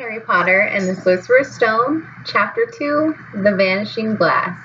Harry Potter and the Sorcerer's Stone, Chapter 2, The Vanishing Glass.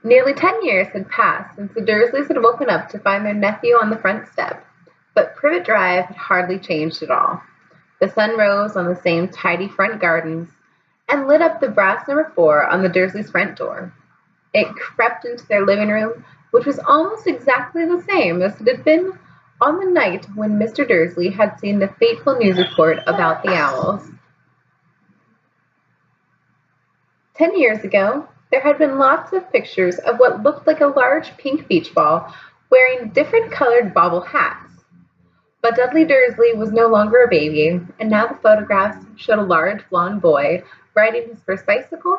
Nearly 10 years had passed since the Dursleys had woken up to find their nephew on the front step, but Privet Drive had hardly changed at all. The sun rose on the same tidy front gardens and lit up the brass number 4 on the Dursleys' front door. It crept into their living room, which was almost exactly the same as it had been on the night when Mr. Dursley had seen the fateful news report about the owls. 10 years ago, there had been lots of pictures of what looked like a large pink beach ball wearing different colored bobble hats. But Dudley Dursley was no longer a baby, and now the photographs showed a large blond boy riding his first bicycle,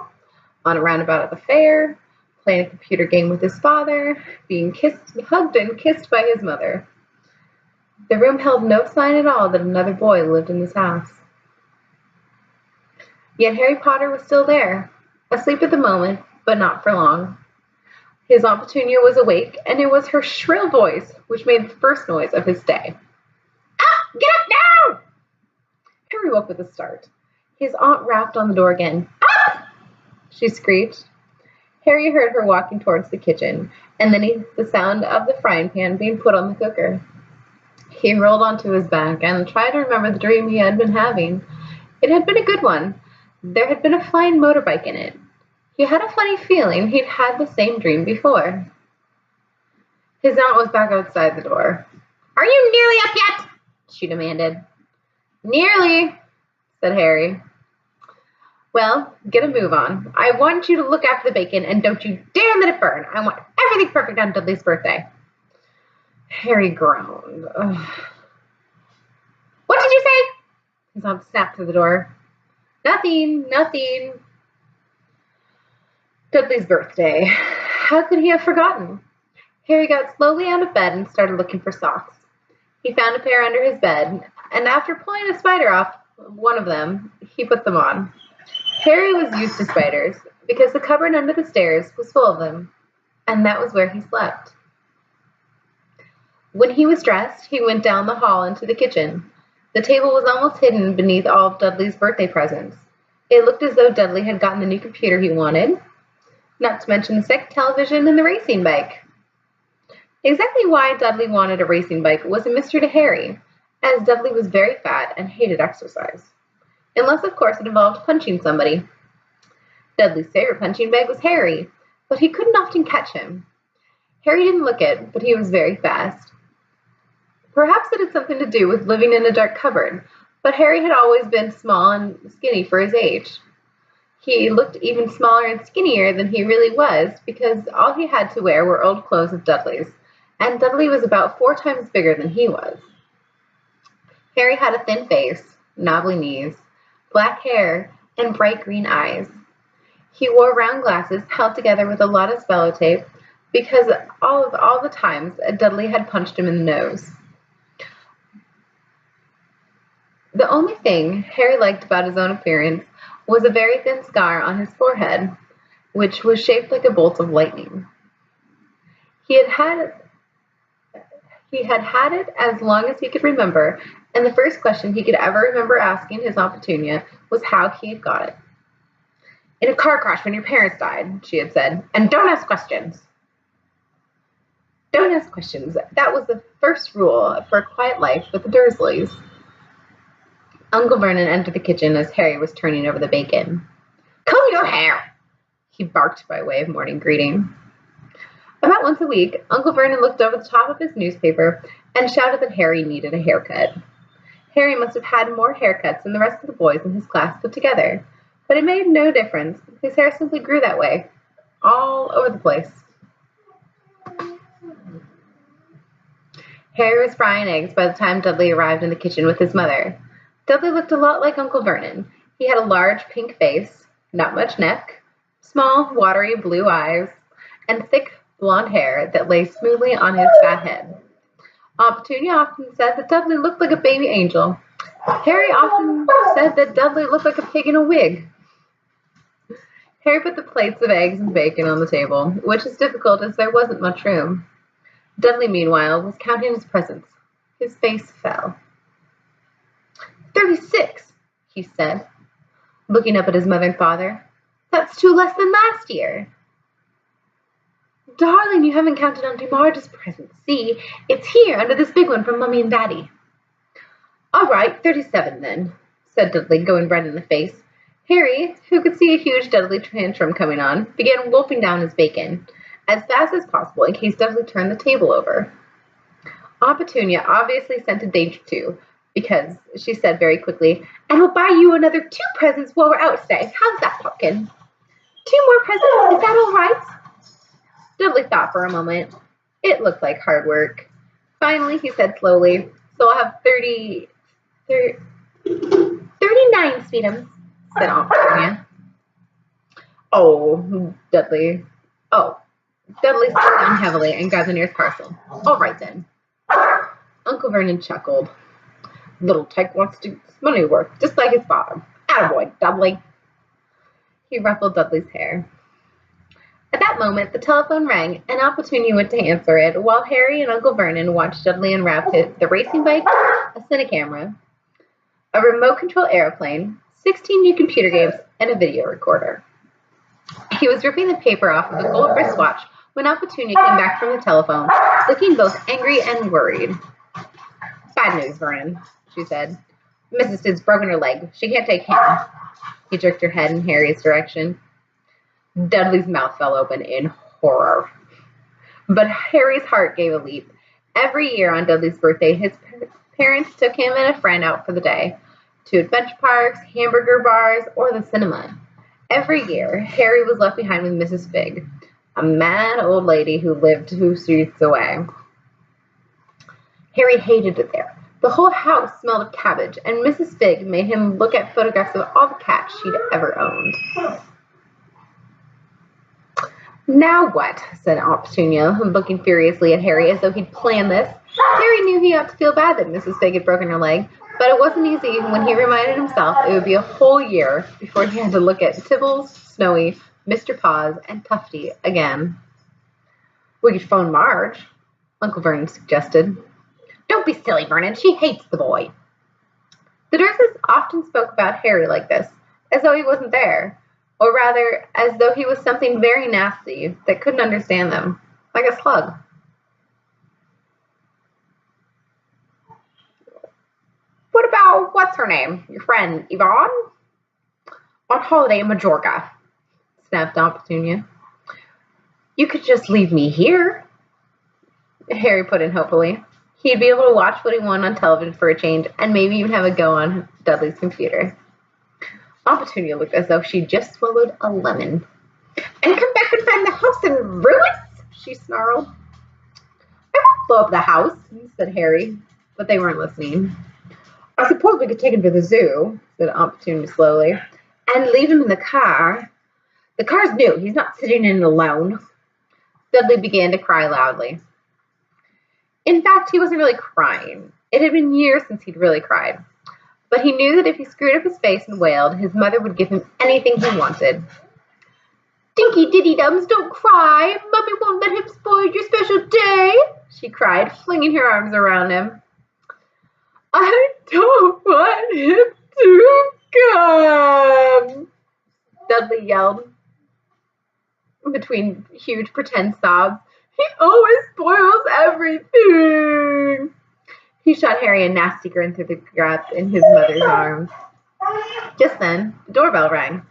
on a roundabout at the fair, playing a computer game with his father, being hugged and kissed by his mother. The room held no sign at all that another boy lived in this house. Yet Harry Potter was still there, asleep at the moment, but not for long. His Aunt Petunia was awake, and it was her shrill voice which made the first noise of his day. "Ah, get up now!" Harry woke with a start. His aunt rapped on the door again. "Up!" she screeched. Harry heard her walking towards the kitchen, and then the sound of the frying pan being put on the cooker. He rolled onto his back and tried to remember the dream he had been having. It had been a good one. There had been a flying motorbike in it. He had a funny feeling he'd had the same dream before. His aunt was back outside the door. "Are you nearly up yet?" she demanded. "Nearly," said Harry. "Well, get a move on. I want you to look after the bacon, and don't you dare let it burn. I want everything perfect on Dudley's birthday." Harry groaned. Ugh. "What did you say?" His aunt snapped through the door. Nothing. Dudley's birthday. How could he have forgotten? Harry got slowly out of bed and started looking for socks. He found a pair under his bed, and after pulling a spider off one of them, he put them on. Harry was used to spiders, because the cupboard under the stairs was full of them, and that was where he slept. When he was dressed, he went down the hall into the kitchen. The table was almost hidden beneath all of Dudley's birthday presents. It looked as though Dudley had gotten the new computer he wanted, not to mention the second television and the racing bike. Exactly why Dudley wanted a racing bike was a mystery to Harry, as Dudley was very fat and hated exercise. Unless, of course, it involved punching somebody. Dudley's favorite punching bag was Harry, but he couldn't often catch him. Harry didn't look it, but he was very fast. Perhaps it had something to do with living in a dark cupboard, but Harry had always been small and skinny for his age. He looked even smaller and skinnier than he really was because all he had to wear were old clothes of Dudley's, and Dudley was about 4 times bigger than he was. Harry had a thin face, knobbly knees, black hair, and bright green eyes. He wore round glasses held together with a lot of spello tape because all the times Dudley had punched him in the nose. The only thing Harry liked about his own appearance was a very thin scar on his forehead, which was shaped like a bolt of lightning. He had had it as long as he could remember, and the first question he could ever remember asking his Aunt Petunia was how he had got it. "In a car crash when your parents died," she had said, "and don't ask questions." Don't ask questions. That was the first rule for a quiet life with the Dursleys. Uncle Vernon entered the kitchen as Harry was turning over the bacon. "Comb your hair!" he barked by way of morning greeting. About once a week, Uncle Vernon looked over the top of his newspaper and shouted that Harry needed a haircut. Harry must have had more haircuts than the rest of the boys in his class put together, but it made no difference. His hair simply grew that way, all over the place. Harry was frying eggs by the time Dudley arrived in the kitchen with his mother. Dudley looked a lot like Uncle Vernon. He had a large pink face, not much neck, small, watery blue eyes, and thick blonde hair that lay smoothly on his fat head. Aunt Petunia often said that Dudley looked like a baby angel. Harry often said that Dudley looked like a pig in a wig. Harry put the plates of eggs and bacon on the table, which was difficult as there wasn't much room. Dudley, meanwhile, was counting his presents. His face fell. 36, he said, looking up at his mother and father. That's 2 less than last year. Darling, you haven't counted Auntie Marge's present. See, it's here under this big one from Mummy and Daddy. All right, 37 then, said Dudley, going red in the face. Harry, who could see a huge Dudley tantrum coming on, began wolfing down his bacon as fast as possible in case Dudley turned the table over. Aunt Petunia obviously scented danger too, because she said very quickly, and we'll buy you another 2 presents while we're out today. How's that, Pumpkin? 2 more presents? Is that all right? Dudley thought for a moment. It looked like hard work. Finally, he said slowly, so I'll have 39, sweetums, said Aunt Petunia. Dudley sat down heavily and grabbed the nearest parcel. All right, then. Uncle Vernon chuckled. Little Tyke wants to do this money work, just like his father. Attaboy, Dudley. He ruffled Dudley's hair. At that moment, the telephone rang, and Aunt Petunia went to answer it, while Harry and Uncle Vernon watched Dudley unwrap the racing bike, a cinecamera, a remote-control airplane, 16 new computer games, and a video recorder. He was ripping the paper off of the gold wristwatch when Aunt Petunia came back from the telephone, looking both angry and worried. Bad news, Vernon, she said. Mrs. Sid's broken her leg. She can't take him. He jerked her head in Harry's direction. Dudley's mouth fell open in horror. But Harry's heart gave a leap. Every year on Dudley's birthday, his parents took him and a friend out for the day, to adventure parks, hamburger bars, or the cinema. Every year, Harry was left behind with Mrs. Figg, a mad old lady who lived 2 streets away. Harry hated it there. The whole house smelled of cabbage, and Mrs. Figg made him look at photographs of all the cats she'd ever owned. Now what? Said Aunt Petunia, looking furiously at Harry as though he'd planned this. Harry knew he ought to feel bad that Mrs. Figg had broken her leg, but it wasn't easy when he reminded himself it would be a whole year before he had to look at Tibbles, Snowy, Mr. Paws, and Tufty again. We could phone Marge, Uncle Vernon suggested. Don't be silly, Vernon. She hates the boy. The Dursleys often spoke about Harry like this, as though he wasn't there, or rather, as though he was something very nasty that couldn't understand them, like a slug. What about, what's her name, your friend, Yvonne? On holiday in Majorca, snapped Aunt Petunia. You could just leave me here, Harry put in hopefully. He'd be able to watch what he wanted on television for a change, and maybe even have a go on Dudley's computer. Aunt Petunia looked as though she'd just swallowed a lemon. And come back and find the house in ruins, she snarled. I won't blow up the house, said Harry, but they weren't listening. I suppose we could take him to the zoo, said Aunt Petunia slowly, and leave him in the car. The car's new. He's not sitting in it alone. Dudley began to cry loudly. In fact, he wasn't really crying. It had been years since he'd really cried. But he knew that if he screwed up his face and wailed, his mother would give him anything he wanted. Dinky diddy dums, don't cry. Mummy won't let him spoil your special day, she cried, flinging her arms around him. I don't want him to come, Dudley yelled between huge pretend sobs. He always spoils everything. He shot Harry a nasty grin through the gap in his mother's arms. Just then, the doorbell rang.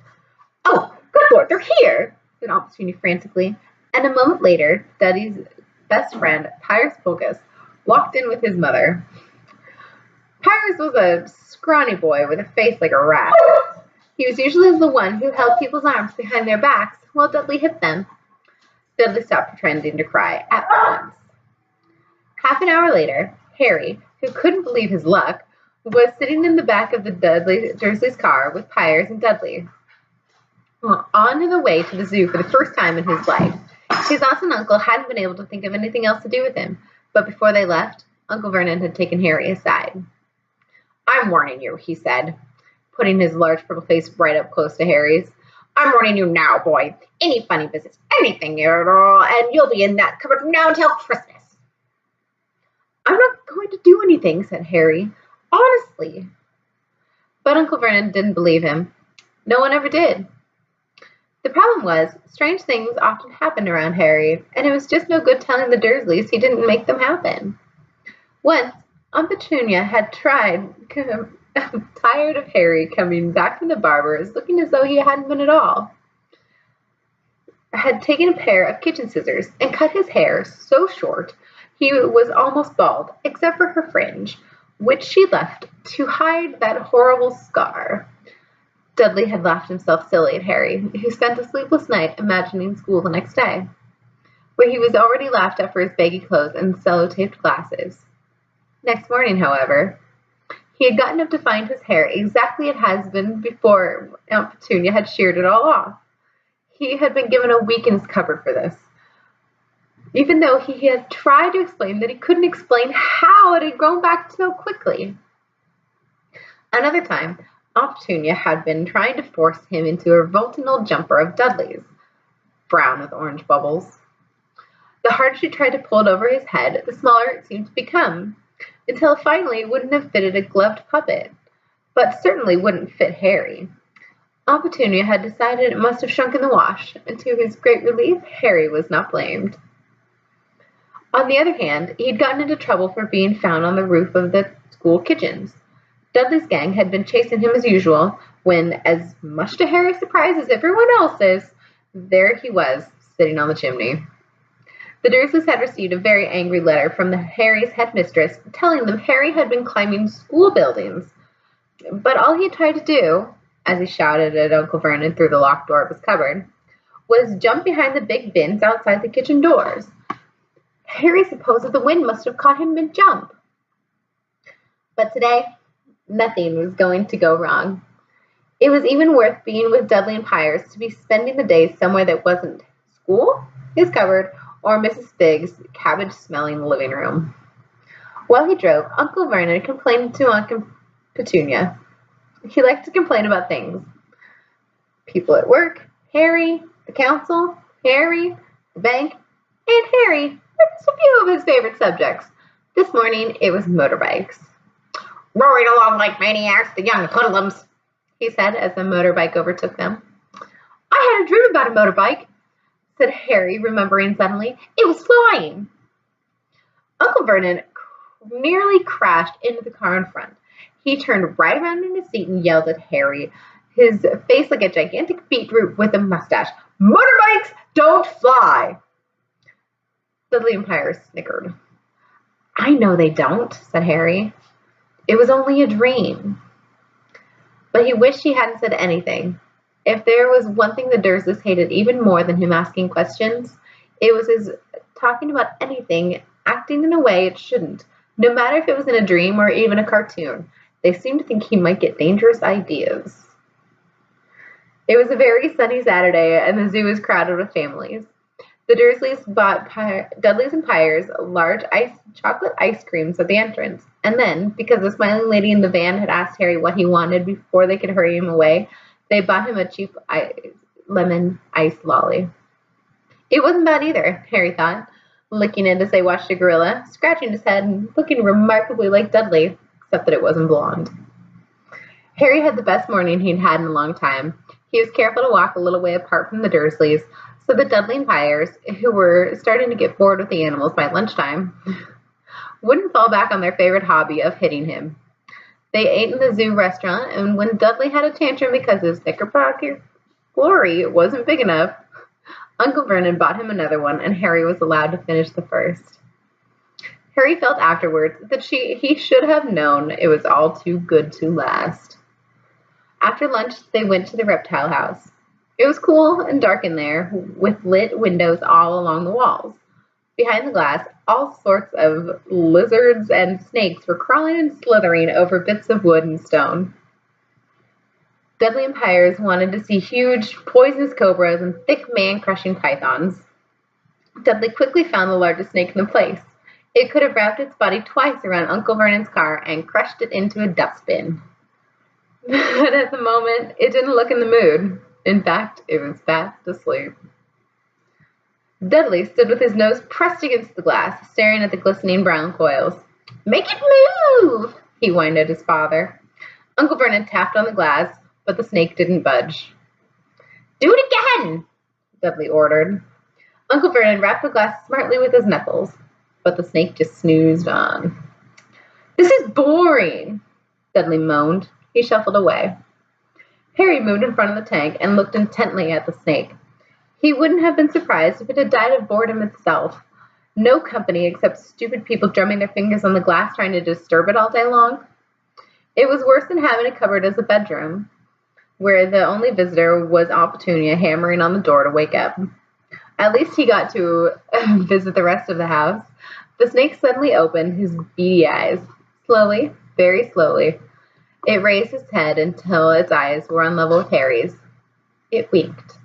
Oh, good Lord, they're here, said Aunt Petunia frantically. And a moment later, Dudley's best friend, Pyrus Pocus, walked in with his mother. Pyrus was a scrawny boy with a face like a rat. He was usually the one who held people's arms behind their backs while Dudley hit them. Dudley stopped pretending to cry at once. Half an hour later, Harry, who couldn't believe his luck, was sitting in the back of the Dursley's car with Pyrus and Dudley, on the way to the zoo for the first time in his life. His aunts and uncle hadn't been able to think of anything else to do with him, but before they left, Uncle Vernon had taken Harry aside. I'm warning you, he said, putting his large purple face right up close to Harry's. I'm warning you now, boy. Any funny business, anything at all, and you'll be in that cupboard from now until Christmas. I'm not going to do anything, said Harry. Honestly. But Uncle Vernon didn't believe him. No one ever did. The problem was, strange things often happened around Harry, and it was just no good telling the Dursleys he didn't make them happen. Once, Aunt Petunia had tired of Harry coming back from the barber's looking as though he hadn't been at all, had taken a pair of kitchen scissors and cut his hair so short he was almost bald, except for her fringe, which she left to hide that horrible scar. Dudley had laughed himself silly at Harry, who spent a sleepless night imagining school the next day, where he was already laughed at for his baggy clothes and sellotaped glasses. Next morning, however, he had gotten up to find his hair exactly as it had been before Aunt Petunia had sheared it all off. He had been given a week in his cupboard for this, even though he had tried to explain that he couldn't explain how it had grown back so quickly. Another time, Aunt Petunia had been trying to force him into a revolting old jumper of Dudley's, brown with orange bubbles. The harder she tried to pull it over his head, the smaller it seemed to become, until finally it wouldn't have fitted a gloved puppet, but certainly wouldn't fit Harry. Aunt Petunia had decided it must have shrunk in the wash, and to his great relief, Harry was not blamed. On the other hand, he had gotten into trouble for being found on the roof of the school kitchens. Dudley's gang had been chasing him as usual, when, as much to Harry's surprise as everyone else's, there he was, sitting on the chimney. The Dursleys had received a very angry letter from Harry's headmistress telling them Harry had been climbing school buildings. But all he had tried to do, as he shouted at Uncle Vernon through the locked door of his cupboard, was jump behind the big bins outside the kitchen doors. Harry supposed that the wind must have caught him mid-jump. But today, nothing was going to go wrong. It was even worth being with Dudley and Pyers to be spending the day somewhere that wasn't school, his cupboard, or Mrs. Figg's cabbage-smelling living room. While he drove, Uncle Vernon complained to Aunt Petunia. He liked to complain about things. People at work, Harry, the council, Harry, the bank, and Harry were just a few of his favorite subjects. This morning, it was motorbikes. "Roaring along like maniacs, the young hoodlums," he said as the motorbike overtook them. "I had a dream about a motorbike," said Harry, remembering suddenly. "It was flying." Uncle Vernon nearly crashed into the car in front. He turned right around in his seat and yelled at Harry, his face like a gigantic beetroot with a mustache. "Motorbikes don't fly!" Dudley and Pyers snickered. "I know they don't," said Harry. "It was only a dream." But he wished he hadn't said anything. If there was one thing the Dursleys hated even more than him asking questions, it was his talking about anything, acting in a way it shouldn't, no matter if it was in a dream or even a cartoon. They seemed to think he might get dangerous ideas. It was a very sunny Saturday, and the zoo was crowded with families. The Dursleys bought Dudley's and Pyers large chocolate ice creams at the entrance, and then, because the smiling lady in the van had asked Harry what he wanted before they could hurry him away, they bought him a cheap lemon ice lolly. It wasn't bad either, Harry thought, licking it as they watched a gorilla, scratching his head and looking remarkably like Dudley, except that it wasn't blonde. Harry had the best morning he'd had in a long time. He was careful to walk a little way apart from the Dursleys, so that Dudley and Pyers, who were starting to get bored with the animals by lunchtime, wouldn't fall back on their favorite hobby of hitting him. They ate in the zoo restaurant, and when Dudley had a tantrum because his knickerbocker glory wasn't big enough, Uncle Vernon bought him another one, and Harry was allowed to finish the first. Harry felt afterwards that he should have known it was all too good to last. After lunch, they went to the reptile house. It was cool and dark in there, with lit windows all along the walls. Behind the glass, all sorts of lizards and snakes were crawling and slithering over bits of wood and stone. Dudley and Pyers wanted to see huge, poisonous cobras and thick, man-crushing pythons. Dudley quickly found the largest snake in the place. It could have wrapped its body twice around Uncle Vernon's car and crushed it into a dustbin. But at the moment, it didn't look in the mood. In fact, it was fast asleep. Dudley stood with his nose pressed against the glass, staring at the glistening brown coils. "Make it move!" he whined at his father. Uncle Vernon tapped on the glass, but the snake didn't budge. "Do it again," Dudley ordered. Uncle Vernon rapped the glass smartly with his knuckles, but the snake just snoozed on. "This is boring," Dudley moaned. He shuffled away. Harry moved in front of the tank and looked intently at the snake. He wouldn't have been surprised if it had died of boredom itself. No company except stupid people drumming their fingers on the glass trying to disturb it all day long. It was worse than having a cupboard as a bedroom, where the only visitor was Aunt Petunia hammering on the door to wake up. At least he got to visit the rest of the house. The snake suddenly opened his beady eyes. Slowly, very slowly, it raised its head until its eyes were on level with Harry's. It winked.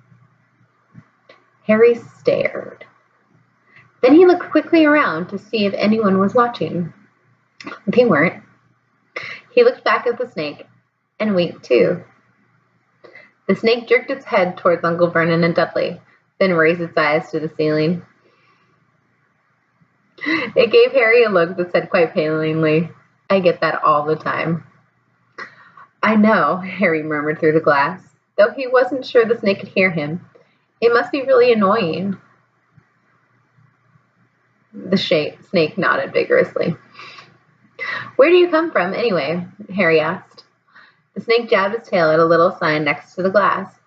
Harry stared. Then he looked quickly around to see if anyone was watching. They weren't. He looked back at the snake and winked too. The snake jerked its head towards Uncle Vernon and Dudley, then raised its eyes to the ceiling. It gave Harry a look that said quite plainly, "I get that all the time." "I know," Harry murmured through the glass, though he wasn't sure the snake could hear him. "It must be really annoying." The snake nodded vigorously. "Where do you come from, anyway?" Harry asked. The snake jabbed its tail at a little sign next to the glass.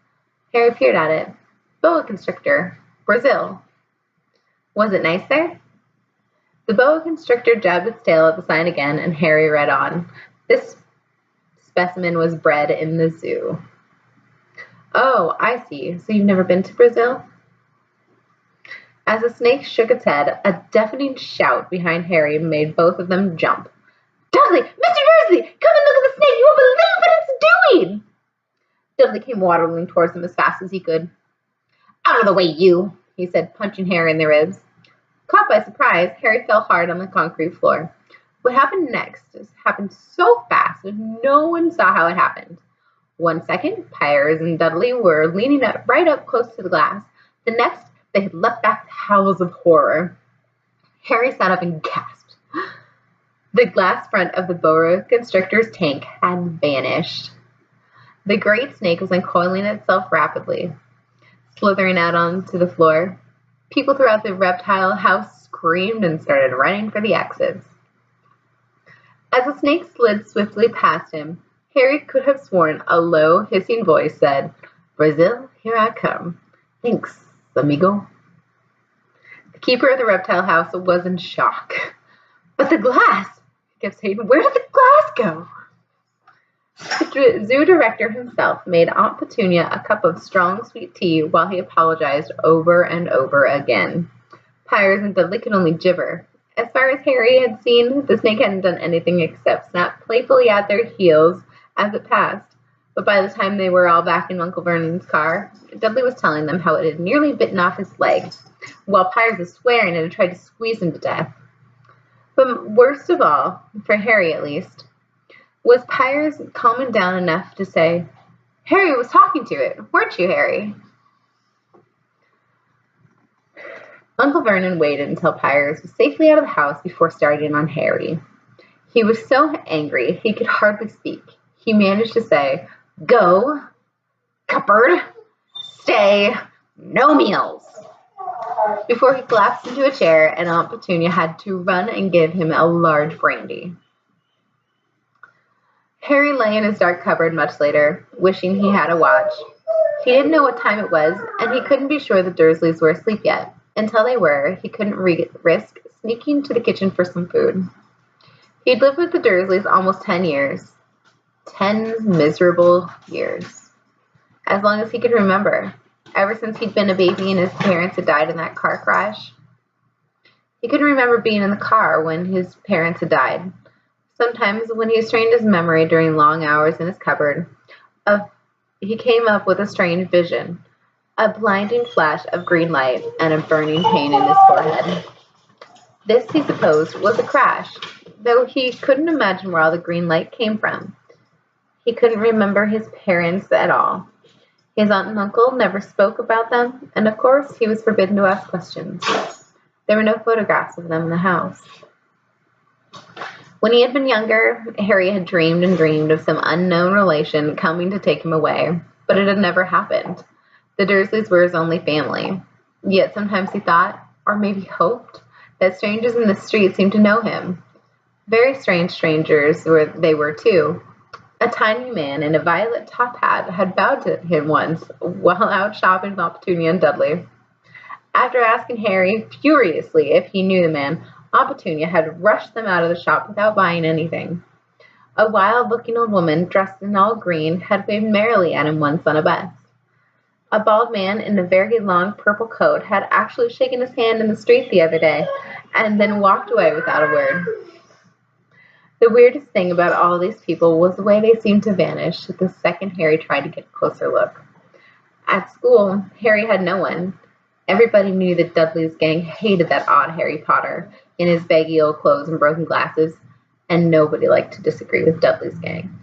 Harry peered at it. "Boa constrictor, Brazil." "Was it nice there?" The boa constrictor jabbed its tail at the sign again, and Harry read on. This specimen was bred in the zoo. "Oh, I see. So you've never been to Brazil?" As the snake shook its head, a deafening shout behind Harry made both of them jump. "Dudley! Mr. Dursley! Come and look at the snake! You won't believe what it's doing!" Dudley came waddling towards him as fast as he could. "Out of the way, you!" he said, punching Harry in the ribs. Caught by surprise, Harry fell hard on the concrete floor. What happened next happened so fast that no one saw how it happened. 1 second, Pyers and Dudley were leaning right up close to the glass. The next, they had let back howls of horror. Harry sat up and gasped. The glass front of the boa constrictor's tank had vanished. The great snake was uncoiling itself rapidly, slithering out onto the floor. People throughout the reptile house screamed and started running for the exits. As the snake slid swiftly past him, Harry could have sworn a low, hissing voice said, "Brazil, here I come. Thanks, amigo." The keeper of the reptile house was in shock. "But the glass!" he kept saying. "Where did the glass go?" The zoo director himself made Aunt Petunia a cup of strong, sweet tea while he apologized over and over again. Pyers and Dudley could only gibber. As far as Harry had seen, the snake hadn't done anything except snap playfully at their heels as it passed. But by the time they were all back in Uncle Vernon's car, Dudley was telling them how it had nearly bitten off his leg, while Pyers was swearing it had tried to squeeze him to death. But worst of all, for Harry at least, was Pyers calming down enough to say, "Harry was talking to it, weren't you, Harry?" Uncle Vernon waited until Pyers was safely out of the house before starting on Harry. He was so angry he could hardly speak. He managed to say, "Go, cupboard, stay, no meals," before he collapsed into a chair and Aunt Petunia had to run and give him a large brandy. Harry lay in his dark cupboard much later, wishing he had a watch. He didn't know what time it was, and he couldn't be sure the Dursleys were asleep yet. Until they were, he couldn't risk sneaking to the kitchen for some food. He'd lived with the Dursleys almost 10 years. 10 miserable years. As long as he could remember, ever since he'd been a baby and his parents had died in that car crash. He couldn't remember being in the car when his parents had died. Sometimes, when he strained his memory during long hours in his cupboard, he came up with a strange vision, a blinding flash of green light and a burning pain in his forehead. This, he supposed, was a crash, though he couldn't imagine where all the green light came from. He couldn't remember his parents at all. His aunt and uncle never spoke about them, and of course, he was forbidden to ask questions. There were no photographs of them in the house. When he had been younger, Harry had dreamed and dreamed of some unknown relation coming to take him away, but it had never happened. The Dursleys were his only family. Yet sometimes he thought, or maybe hoped, that strangers in the street seemed to know him. Very strange strangers they were, too. A tiny man in a violet top hat had bowed to him once while out shopping with Petunia and Dudley. After asking Harry furiously if he knew the man, Aunt Petunia had rushed them out of the shop without buying anything. A wild-looking old woman, dressed in all green, had waved merrily at him once on a bus. A bald man in a very long purple coat had actually shaken his hand in the street the other day, and then walked away without a word. The weirdest thing about all these people was the way they seemed to vanish the second Harry tried to get a closer look. At school, Harry had no one. Everybody knew that Dudley's gang hated that odd Harry Potter in his baggy old clothes and broken glasses, and nobody liked to disagree with Dudley's gang.